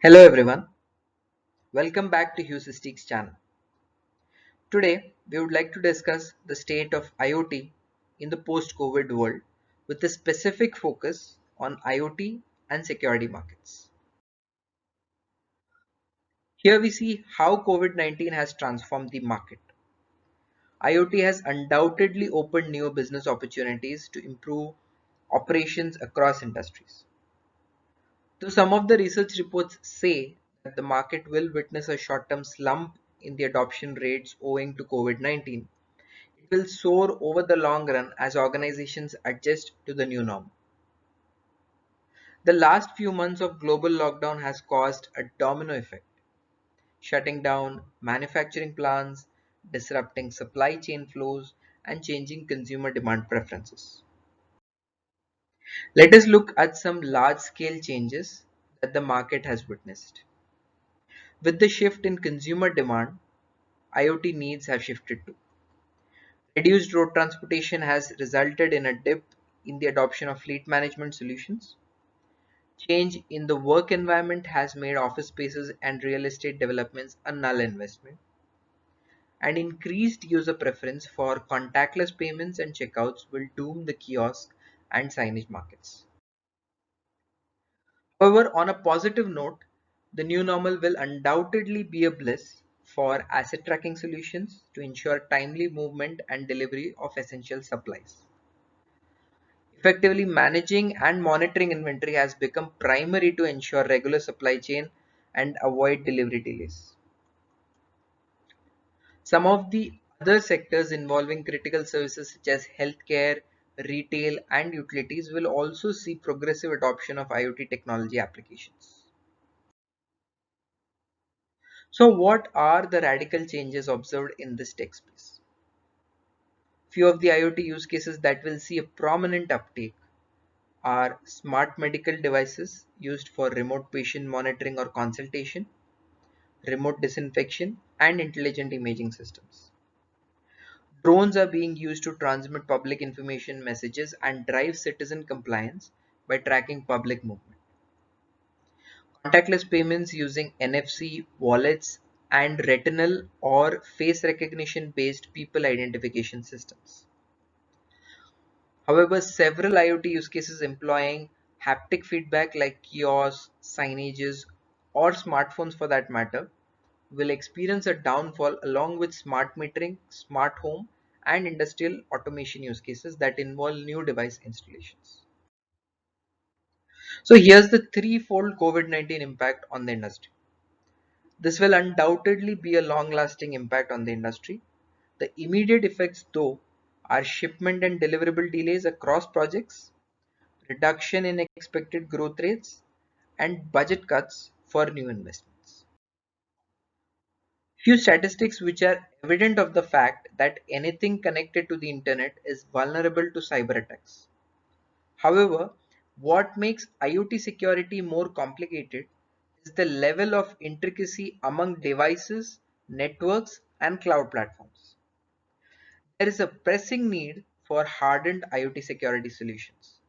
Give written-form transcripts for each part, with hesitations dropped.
Hello everyone, welcome back to Husistics channel. Today we would like to discuss the state of IoT in the post-COVID world with a specific focus on IoT and security markets. Here we see how COVID-19 has transformed the market. IoT has undoubtedly opened new business opportunities to improve operations across industries. Though some of the research reports say that the market will witness a short-term slump in the adoption rates owing to COVID-19, it will soar over the long run as organizations adjust to the new norm. The last few months of global lockdown has caused a domino effect, shutting down manufacturing plants, disrupting supply chain flows, and changing consumer demand preferences. Let us look at some large-scale changes that the market has witnessed. With the shift in consumer demand, IoT needs have shifted too. Reduced road transportation has resulted in a dip in the adoption of fleet management solutions. Change in the work environment has made office spaces and real estate developments a null investment. And increased user preference for contactless payments and checkouts will doom the kiosk and signage markets. However, on a positive note, the new normal will undoubtedly be a bliss for asset tracking solutions to ensure timely movement and delivery of essential supplies. Effectively managing and monitoring inventory has become primary to ensure regular supply chain and avoid delivery delays. Some of the other sectors involving critical services such as healthcare, retail, and utilities will also see progressive adoption of IoT technology applications. So what are the radical changes observed in this tech space? Few of the IoT use cases that will see a prominent uptake are smart medical devices used for remote patient monitoring or consultation, remote disinfection, and intelligent imaging systems. Drones are being used to transmit public information messages and drive citizen compliance by tracking public movement. Contactless payments using NFC, wallets, and retinal or face recognition based people identification systems. However, several IoT use cases employing haptic feedback like kiosks, signages, or smartphones for that matter will experience a downfall along with smart metering, smart home, and industrial automation use cases that involve new device installations. So here's the threefold COVID-19 impact on the industry. This will undoubtedly be a long-lasting impact on the industry. The immediate effects, though, are shipment and deliverable delays across projects, reduction in expected growth rates, and budget cuts for new investments. Few statistics which are evident of the fact that anything connected to the internet is vulnerable to cyber attacks. However, what makes IoT security more complicated is the level of intricacy among devices, networks, and cloud platforms. There is a pressing need for hardened IoT security solutions.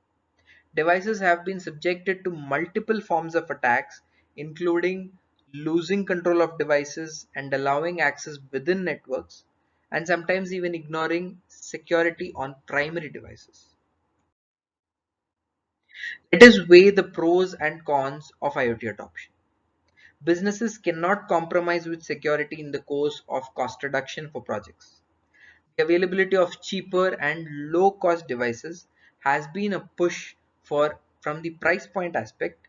Devices have been subjected to multiple forms of attacks, including losing control of devices and allowing access within networks, and sometimes even ignoring security on primary devices. Let us weigh the pros and cons of IoT adoption. Businesses cannot compromise with security in the course of cost reduction for projects. The availability of cheaper and low cost devices has been a push for from the price point aspect,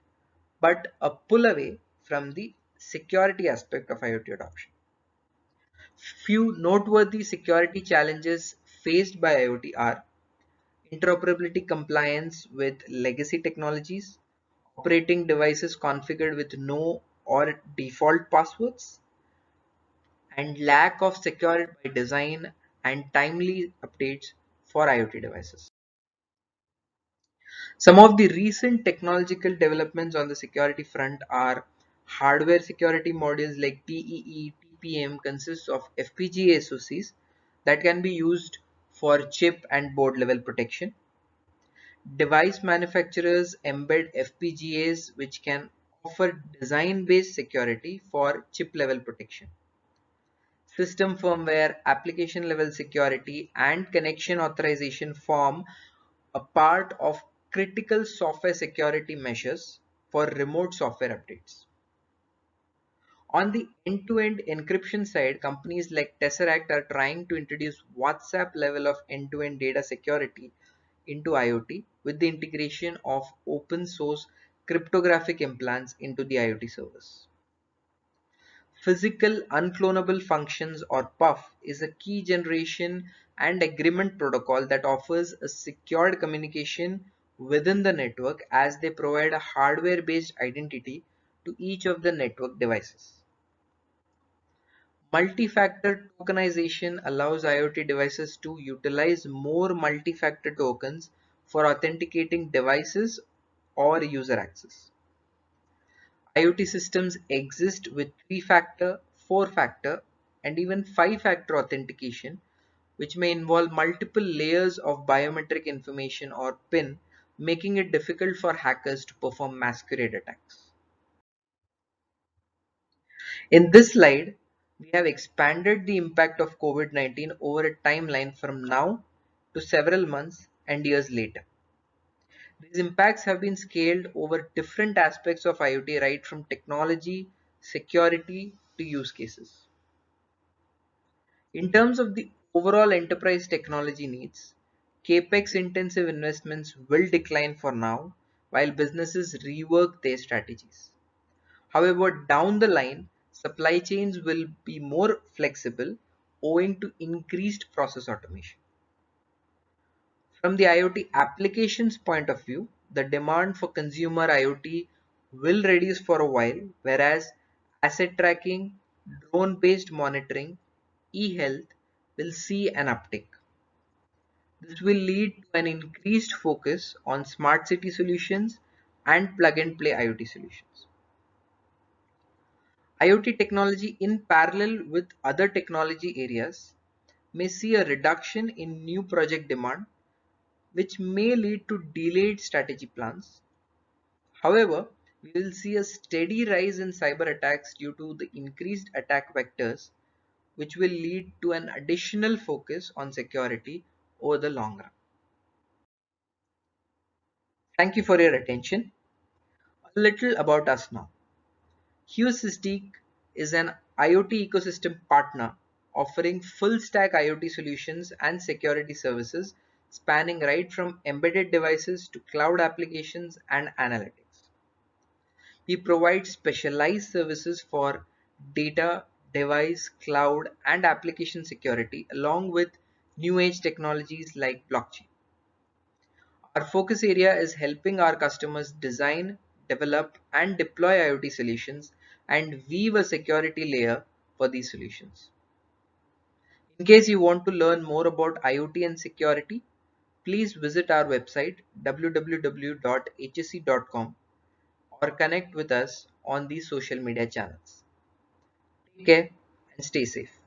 but a pull away from the security aspect of IoT adoption. Few noteworthy security challenges faced by IoT are interoperability compliance with legacy technologies, operating devices configured with no or default passwords, and lack of security by design and timely updates for IoT devices. Some of the recent technological developments on the security front are hardware security modules like TEE, TPM consists of FPGA SoCs that can be used for chip and board level protection. Device manufacturers embed FPGAs which can offer design-based security for chip-level protection. System firmware, application-level security, and connection authorization form a part of critical software security measures for remote software updates. On the end-to-end encryption side, companies like Tesseract are trying to introduce WhatsApp level of end-to-end data security into IoT with the integration of open source cryptographic implants into the IoT service. Physical unclonable functions or PUF is a key generation and agreement protocol that offers a secured communication within the network as they provide a hardware-based identity to each of the network devices. Multi-factor tokenization allows IoT devices to utilize more multi-factor tokens for authenticating devices or user access. IoT systems exist with 3-factor, 4-factor, and even 5-factor authentication, which may involve multiple layers of biometric information or PIN, making it difficult for hackers to perform masquerade attacks. In this slide, we have expanded the impact of COVID-19 over a timeline from now to several months and years later. These impacts have been scaled over different aspects of IoT, right from technology, security to use cases. In terms of the overall enterprise technology needs, capex intensive investments will decline for now while businesses rework their strategies. However, down the line, supply chains will be more flexible owing to increased process automation. From the IoT applications point of view, the demand for consumer IoT will reduce for a while, whereas asset tracking, drone-based monitoring, e-health will see an uptick. This will lead to an increased focus on smart city solutions and plug-and-play IoT solutions. IoT technology in parallel with other technology areas may see a reduction in new project demand, which may lead to delayed strategy plans. However, we will see a steady rise in cyber attacks due to the increased attack vectors, which will lead to an additional focus on security over the long run. Thank you for your attention. A little about us now. Heuristic is an IoT ecosystem partner offering full stack IoT solutions and security services spanning right from embedded devices to cloud applications and analytics. We provide specialized services for data, device, cloud, and application security along with new age technologies like blockchain. Our focus area is helping our customers design, develop, and deploy IoT solutions and weave a security layer for these solutions. In case you want to learn more about IoT and security, please visit our website www.hsc.com or connect with us on these social media channels. Take care and stay safe.